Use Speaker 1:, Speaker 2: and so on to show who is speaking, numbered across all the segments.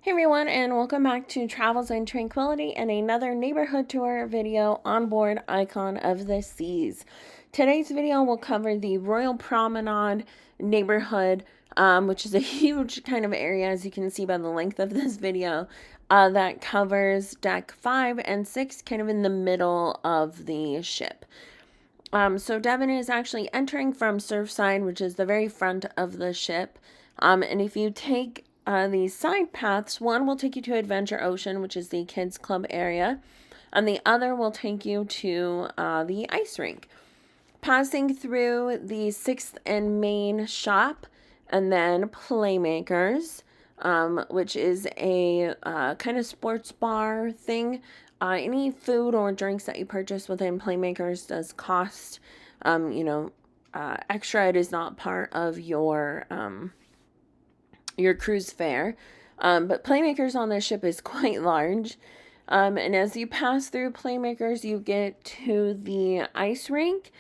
Speaker 1: Hey everyone, and welcome back to Travels in Tranquility and another neighborhood tour video on board Icon of the Seas. Today's video will cover the Royal Promenade neighborhood, which is a huge kind of area, as you can see by the length of this video, that covers deck 5 and 6, kind of in the middle of the ship. So Devon is actually entering from Surfside, which is the very front of the ship. And if you take these side paths, one will take you to Adventure Ocean, which is the kids club area, and the other will take you to the ice rink. Passing through the 6th and Main shop, and then Playmakers, which is a kind of sports bar thing. Any food or drinks that you purchase within Playmakers does cost, extra. It is not part of your cruise fare. But Playmakers on this ship is quite large. And as you pass through Playmakers, you get to the ice rink,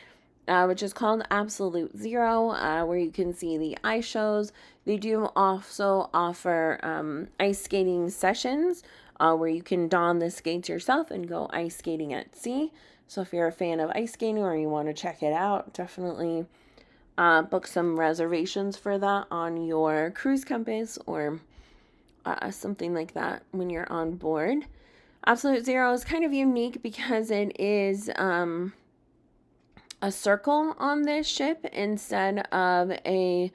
Speaker 1: which is called Absolute Zero, where you can see the ice shows. They do also offer ice skating sessions, where you can don the skates yourself and go ice skating at sea. So if you're a fan of ice skating or you want to check it out, definitely book some reservations for that on your cruise compass or something like that when you're on board. Absolute Zero is kind of unique because it is a circle on this ship instead of a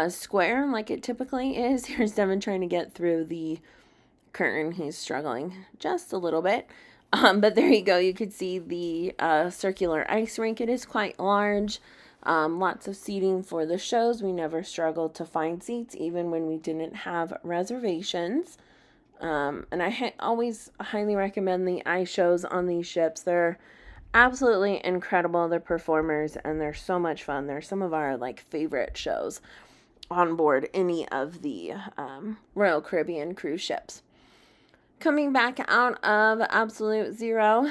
Speaker 1: square like it typically is. Here's Devin trying to get through the curtain. He's struggling just a little bit. But there you go. You could see the circular ice rink. It is quite large. Lots of seating for the shows. We never struggled to find seats, even when we didn't have reservations. And I always highly recommend the ice shows on these ships. They're absolutely incredible. They're performers, and they're so much fun. They're some of our favorite shows on board any of the Royal Caribbean cruise ships. Coming back out of Absolute Zero,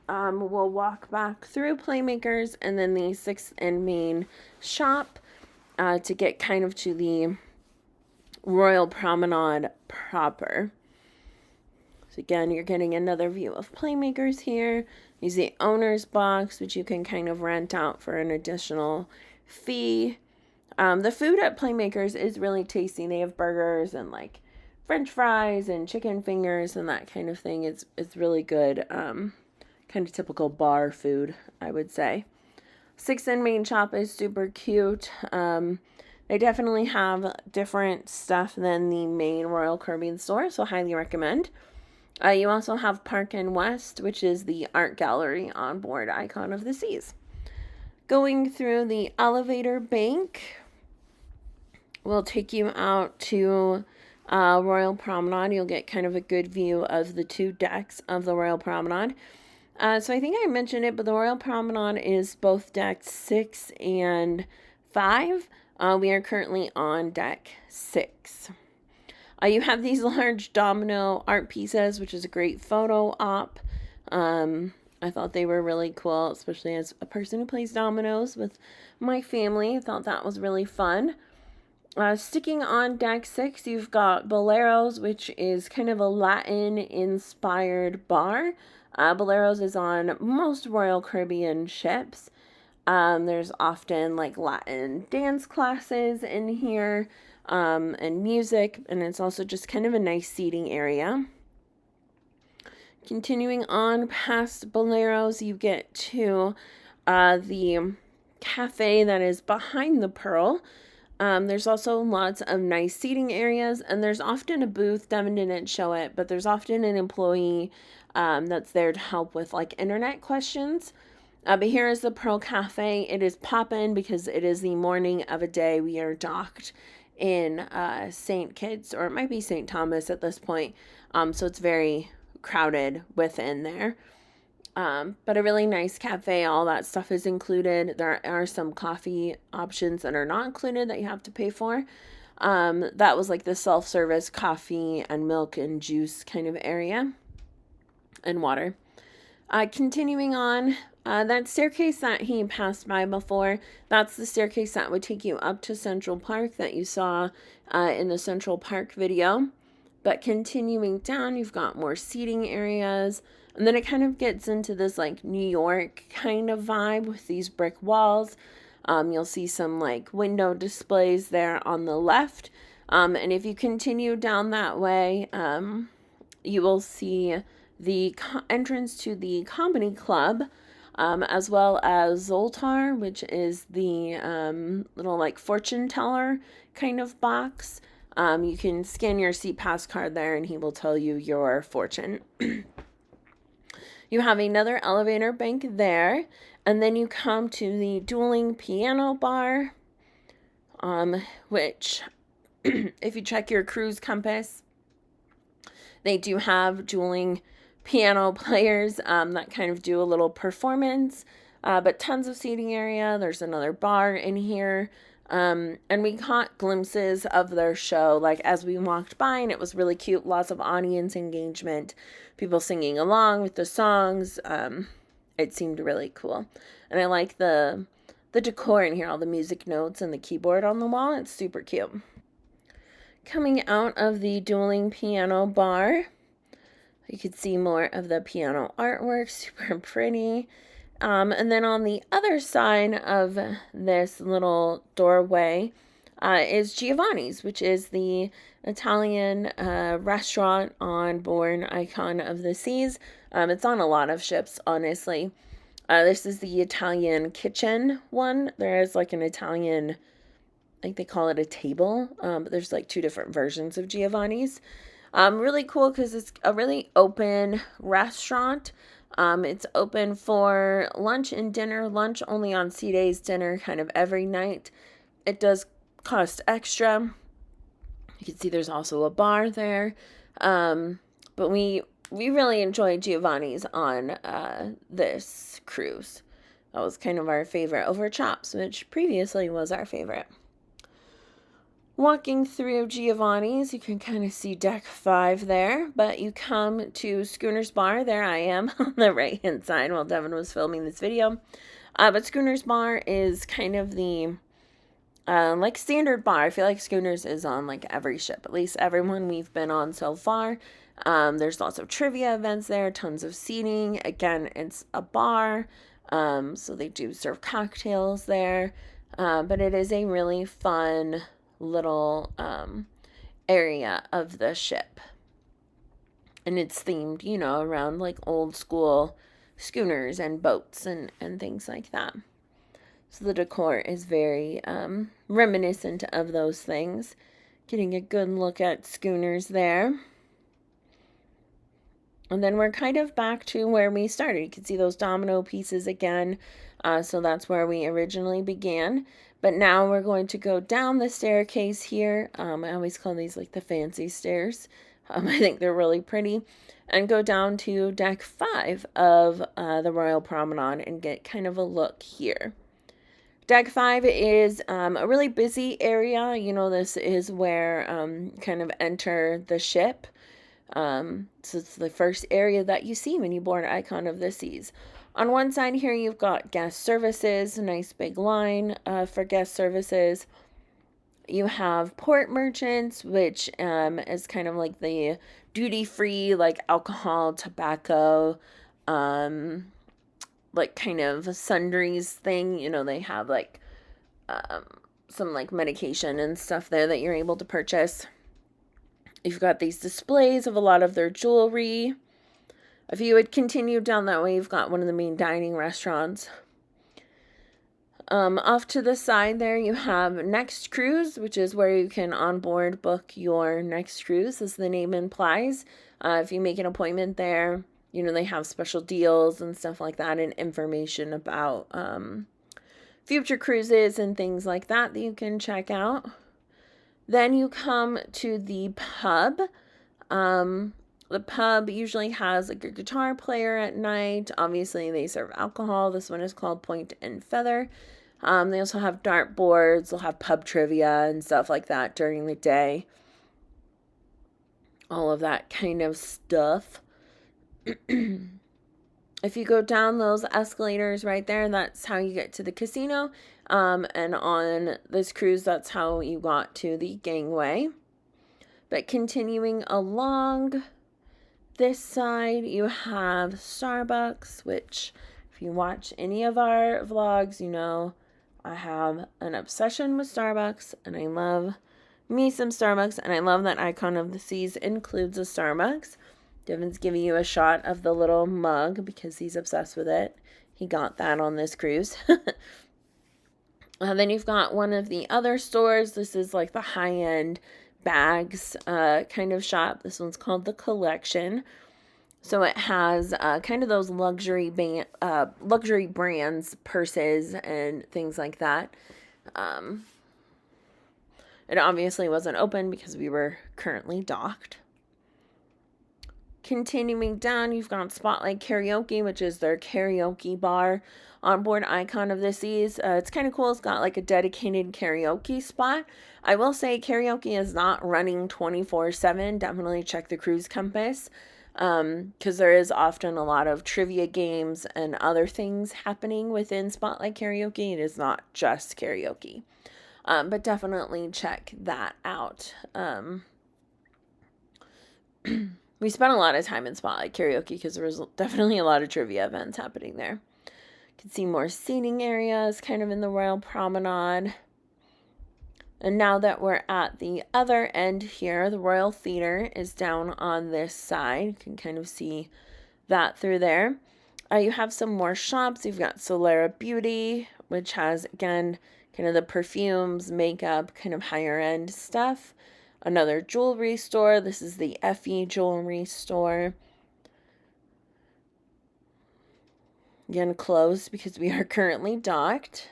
Speaker 1: we'll walk back through Playmakers and then the 6th and Main shop to get kind of to the Royal Promenade proper. So again, you're getting another view of Playmakers here. There's the owner's box, which you can kind of rent out for an additional fee. The food at Playmakers is really tasty. They have burgers and French fries and chicken fingers and that kind of thing. It's really good, kind of typical bar food, I would say. 6th and Main shop is super cute. They definitely have different stuff than the main Royal Caribbean store, so highly recommend. You also have Park and West, which is the art gallery on board Icon of the Seas. Going through the elevator bank will take you out to Royal Promenade. You'll get kind of a good view of the 2 decks of the Royal Promenade. So I think I mentioned it, but the Royal Promenade is both deck 6 and 5. We are currently on deck 6. You have these large domino art pieces, which is a great photo op. I thought they were really cool, especially as a person who plays dominoes with my family. I thought that was really fun. Sticking on deck 6, you've got Boleros, which is kind of a Latin-inspired bar. Boleros is on most Royal Caribbean ships. There's often Latin dance classes in here, and music, and it's also just kind of a nice seating area. Continuing on past Boleros, you get to the cafe that is behind the Pearl. There's also lots of nice seating areas, and there's often a booth. Devin didn't show it, but there's often an employee that's there to help with internet questions. But here is the Pearl Cafe. It is poppin' because it is the morning of a day. We are docked in St. Kitts, or it might be St. Thomas at this point. So it's very crowded within there. But a really nice cafe. All that stuff is included. There are some coffee options that are not included that you have to pay for. That was the self-service coffee and milk and juice kind of area, and water. Continuing on, that staircase that he passed by before, that's the staircase that would take you up to Central Park that you saw in the Central Park video. But continuing down, you've got more seating areas. And then it kind of gets into this like New York kind of vibe with these brick walls. You'll see some like window displays there on the left. And if you continue down that way, you will see the entrance to the comedy club, as well as Zoltar, which is the little like fortune teller kind of box. You can scan your seat pass card there and he will tell you your fortune. You have another elevator bank there, and then you come to the dueling piano bar, which if you check your cruise compass, they do have dueling piano players that kind of do a little performance, but tons of seating area. There's another bar in here. And we caught glimpses of their show like as we walked by, and it was really cute. Lots of audience engagement, people singing along with the songs. It seemed really cool, and I like the decor in here, all the music notes and the keyboard on the wall. It's super cute. Coming out of the dueling piano bar, you could see more of the piano artwork, super pretty. And then on the other side of this little doorway is Giovanni's, which is the Italian restaurant on board Icon of the Seas. It's on a lot of ships, honestly. This is the Italian kitchen one. There is like an Italian, I think they call it a table, but there's like two different versions of Giovanni's. Really cool because it's a really open restaurant. It's open for lunch and dinner. Lunch only on sea days, dinner kind of every night. It does cost extra. You can see there's also a bar there. But we really enjoyed Giovanni's on this cruise. That was kind of our favorite over Chops, which previously was our favorite. Walking through Giovanni's, you can kind of see deck 5 there, but you come to Schooner's Bar. There I am on the right-hand side while Devin was filming this video. But Schooner's Bar is kind of the like standard bar. I feel like Schooner's is on like every ship, at least everyone we've been on so far. There's lots of trivia events there, tons of seating. Again, it's a bar, so they do serve cocktails there. But it is a really fun little area of the ship, and it's themed, you know, around like old school schooners and boats and things like that. So the decor is very reminiscent of those things. Getting a good look at schooners there. And then we're kind of back to where we started. You can see those domino pieces again. So that's where we originally began. But now we're going to go down the staircase here. I always call these like the fancy stairs. I think they're really pretty. And go down to deck 5 of the Royal Promenade and get kind of a look here. Deck 5 is a really busy area. You know, this is where kind of enter the ship. So it's the first area that you see when you board Icon of the Seas. On one side here, you've got guest services, a nice big line for guest services. You have port merchants, which is kind of like the duty-free, like alcohol, tobacco, like kind of sundries thing. You know, they have like some like medication and stuff there that you're able to purchase. You've got these displays of a lot of their jewelry. If you would continue down that way, you've got one of the main dining restaurants. Off to the side there, you have Next Cruise, which is where you can onboard book your next cruise, as the name implies. If you make an appointment there, you know, they have special deals and stuff like that, and information about future cruises and things like that that you can check out. Then you come to the pub. The pub usually has like a guitar player at night. Obviously, they serve alcohol. This one is called Point and Feather. They also have dart boards. They'll have pub trivia and stuff like that during the day. All of that kind of stuff. If you go down those escalators right there, that's how you get to the casino. And on this cruise, that's how you got to the gangway. But continuing along this side, you have Starbucks, which if you watch any of our vlogs, you know I have an obsession with Starbucks, and I love me some Starbucks, and I love that Icon of the Seas includes a Starbucks. Devin's giving you a shot of the little mug because he's obsessed with it. He got that on this cruise. Then you've got one of the other stores. This is like the high-end bags kind of shop. This one's called The Collection. So it has kind of those luxury brands, purses, and things like that. It obviously wasn't open because we were currently docked. Continuing down, you've got Spotlight Karaoke, which is their karaoke bar on board Icon of the Seas. It's kind of cool. It's got like a dedicated karaoke spot. I will say karaoke is not running 24/7. Definitely check the cruise compass because there is often a lot of trivia games and other things happening within Spotlight Karaoke. It is not just karaoke. But definitely check that out. We spent a lot of time in Spotlight Karaoke because there was definitely a lot of trivia events happening there. You can see more seating areas kind of in the Royal Promenade. And now that we're at the other end here, the Royal Theatre is down on this side. You can kind of see that through there. You have some more shops. You've got Solera Beauty, which has, again, kind of the perfumes, makeup, kind of higher end stuff. Another jewelry store. This is the Effie jewelry store. Again, closed because we are currently docked.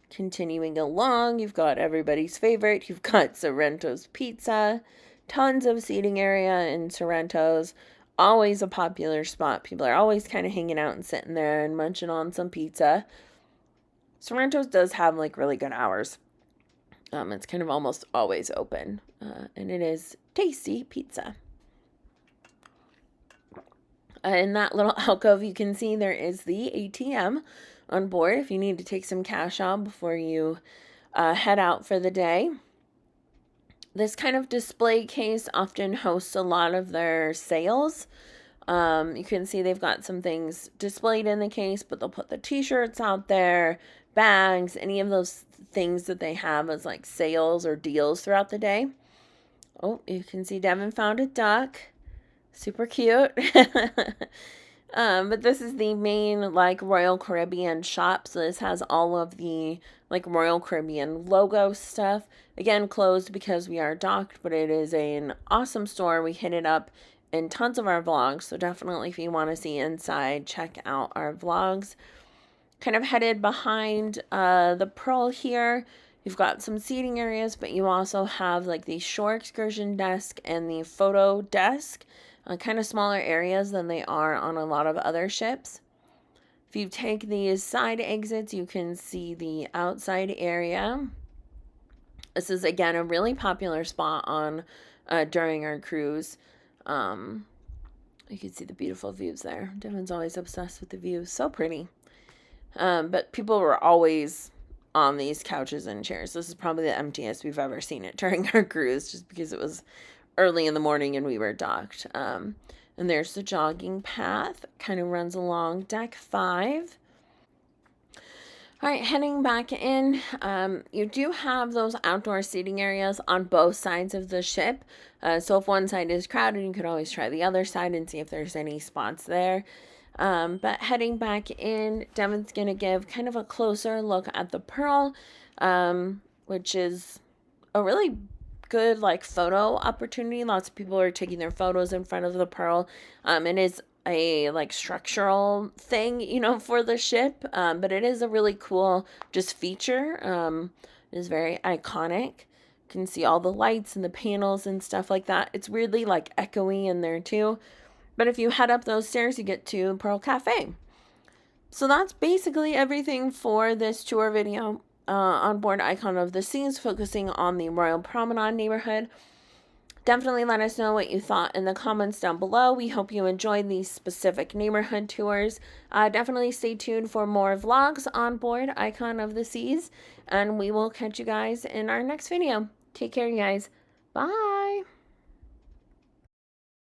Speaker 1: Continuing along, you've got everybody's favorite. You've got Sorrento's Pizza. Tons of seating area in Sorrento's. Always a popular spot. People are always kind of hanging out and sitting there and munching on some pizza. Sorrento's does have like really good hours. It's kind of almost always open, and it is tasty pizza. In that little alcove, you can see there is the ATM on board if you need to take some cash out before you head out for the day. This kind of display case often hosts a lot of their sales. You can see they've got some things displayed in the case, but they'll put the t-shirts out there, bags, any of those things that they have as like sales or deals throughout the day. Oh, you can see Devin found a duck. Super cute. But this is the main like Royal Caribbean shop. So this has all of the like Royal Caribbean logo stuff. Again, closed because we are docked, but it is an awesome store. We hit it up in tons of our vlogs. So definitely if you want to see inside, check out our vlogs. Kind of headed behind the Pearl here. You've got some seating areas, but you also have like the shore excursion desk and the photo desk. Kind of smaller areas than they are on a lot of other ships. If you take these side exits, you can see the outside area. This is, again, a really popular spot on during our cruise. You can see the beautiful views there. Devin's always obsessed with the views. So pretty. But people were always on these couches and chairs. This is probably the emptiest we've ever seen it during our cruise, just because it was early in the morning and we were docked. And there's the jogging path. Kind of runs along deck 5. All right, heading back in, you do have those outdoor seating areas on both sides of the ship. So if one side is crowded, you could always try the other side and see if there's any spots there. But heading back in, Devin's going to give kind of a closer look at the Pearl, which is a really good like photo opportunity. Lots of people are taking their photos in front of the Pearl. It is a like structural thing, you know, for the ship, but it is a really cool just feature. It is very iconic. You can see all the lights and the panels and stuff like that. It's weirdly like echoey in there too. But if you head up those stairs, you get to Pearl Cafe. So that's basically everything for this tour video on board Icon of the Seas, focusing on the Royal Promenade neighborhood. Definitely let us know what you thought in the comments down below. We hope you enjoyed these specific neighborhood tours. Definitely stay tuned for more vlogs on board Icon of the Seas, and we will catch you guys in our next video. Take care, you guys. Bye.